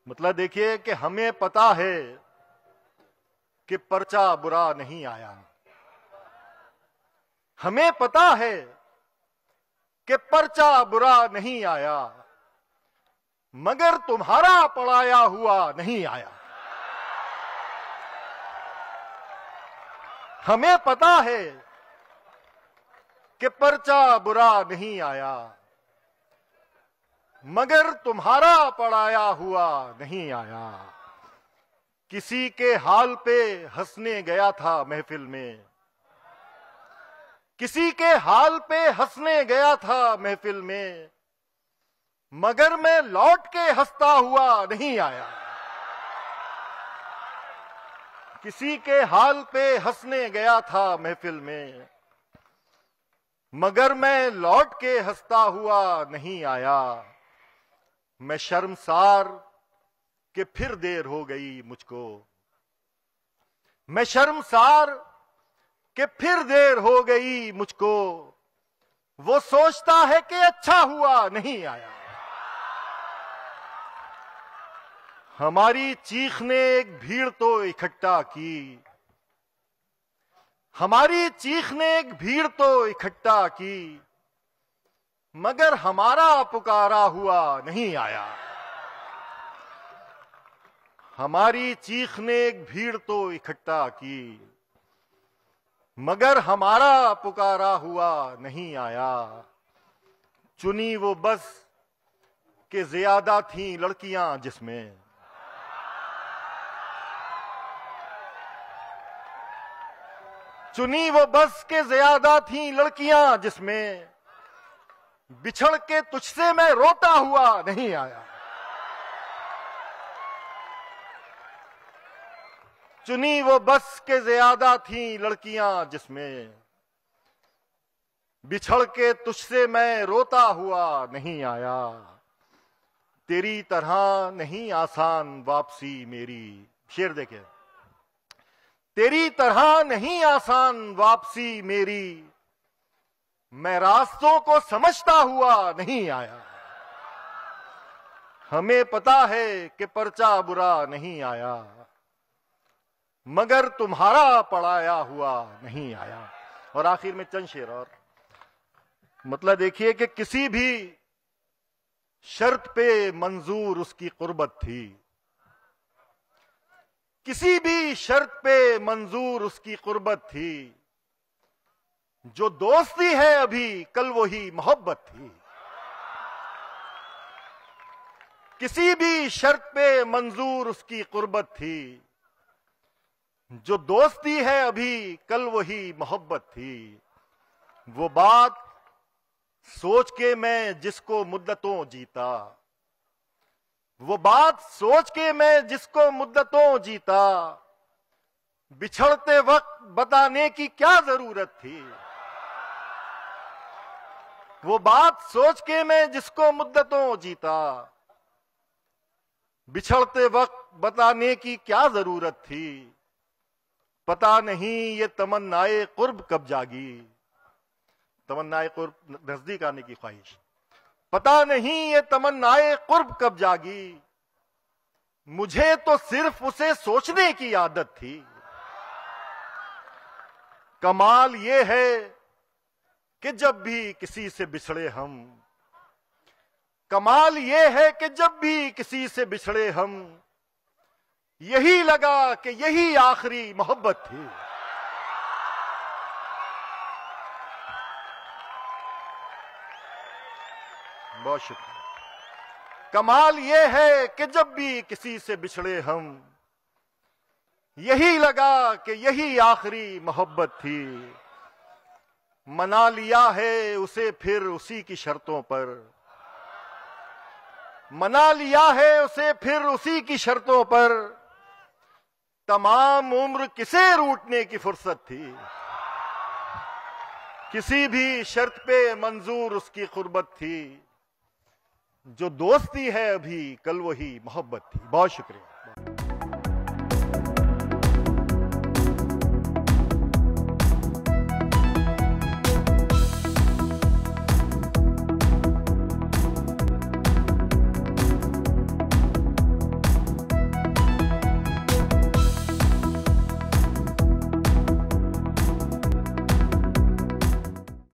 मतलब देखिए कि हमें पता है कि पर्चा बुरा नहीं आया, हमें पता है कि पर्चा बुरा नहीं आया, मगर तुम्हारा पढ़ाया हुआ नहीं आया। हमें पता है कि पर्चा बुरा नहीं आया, मगर तुम्हारा पढ़ाया हुआ नहीं आया। किसी के हाल पे हंसने गया था महफिल में, किसी के हाल पे हंसने गया था महफिल में, मगर मैं लौट के हंसता हुआ नहीं आया। किसी के हाल पे हंसने गया था महफिल में, मगर मैं लौट के हंसता हुआ नहीं आया। मैं शर्मसार कि फिर देर हो गई मुझको, मैं शर्मसार कि फिर देर हो गई मुझको। वो सोचता है कि अच्छा हुआ नहीं आया। हमारी चीख ने एक भीड़ तो इकट्ठा की, हमारी चीख ने एक भीड़ तो इकट्ठा की, मगर हमारा पुकारा हुआ नहीं आया। हमारी चीख ने एक भीड़ तो इकट्ठा की, मगर हमारा पुकारा हुआ नहीं आया। चुनी वो बस के ज्यादा थीं लड़कियां जिसमें, चुनी वो बस के ज्यादा थीं लड़कियां जिसमें, बिछड़ के तुझसे मैं रोता हुआ नहीं आया। चुनी वो बस के ज्यादा थीं लड़कियां जिसमें, बिछड़ के तुझसे मैं रोता हुआ नहीं आया। तेरी तरह नहीं आसान वापसी मेरी, शेर देखे, तेरी तरह नहीं आसान वापसी मेरी, मैं रास्तों को समझता हुआ नहीं आया। हमें पता है कि पर्चा बुरा नहीं आया, मगर तुम्हारा पढ़ाया हुआ नहीं आया। और आखिर में चंद शेर और, मतलब देखिए कि किसी भी शर्त पे मंजूर उसकी कुर्बत थी, किसी भी शर्त पे मंजूर उसकी कुर्बत थी। जो दोस्ती है अभी कल वही मोहब्बत थी। किसी भी शर्त पे मंजूर उसकी कुर्बत थी, जो दोस्ती है अभी कल वही मोहब्बत थी। वो बात सोच के मैं जिसको मुद्दतों जीता, वो बात सोच के मैं जिसको मुद्दतों जीता, बिछड़ते वक्त बताने की क्या जरूरत थी। वो बात सोच के मैं जिसको मुद्दतों जीता, बिछड़ते वक्त बताने की क्या जरूरत थी। पता नहीं ये तमन्नाए कुर्ब कब जागी, तमन्नाए कुर्ब नजदीक आने की ख्वाहिश। पता नहीं ये तमन्नाए कुर्ब कब जागी, मुझे तो सिर्फ उसे सोचने की आदत थी। कमाल ये है कि जब भी किसी से बिछड़े हम, कमाल ये है कि जब भी किसी से बिछड़े हम, यही लगा कि यही आखिरी मोहब्बत थी। बहुत शुक्रिया। कमाल ये है कि जब भी किसी से बिछड़े हम, यही लगा कि यही आखिरी मोहब्बत थी। मना लिया है उसे फिर उसी की शर्तों पर, मना लिया है उसे फिर उसी की शर्तों पर। तमाम उम्र किसे रूठने की फुर्सत थी। किसी भी शर्त पे मंजूर उसकी कुर्बत थी, जो दोस्ती है अभी कल वही मोहब्बत थी। बहुत शुक्रिया।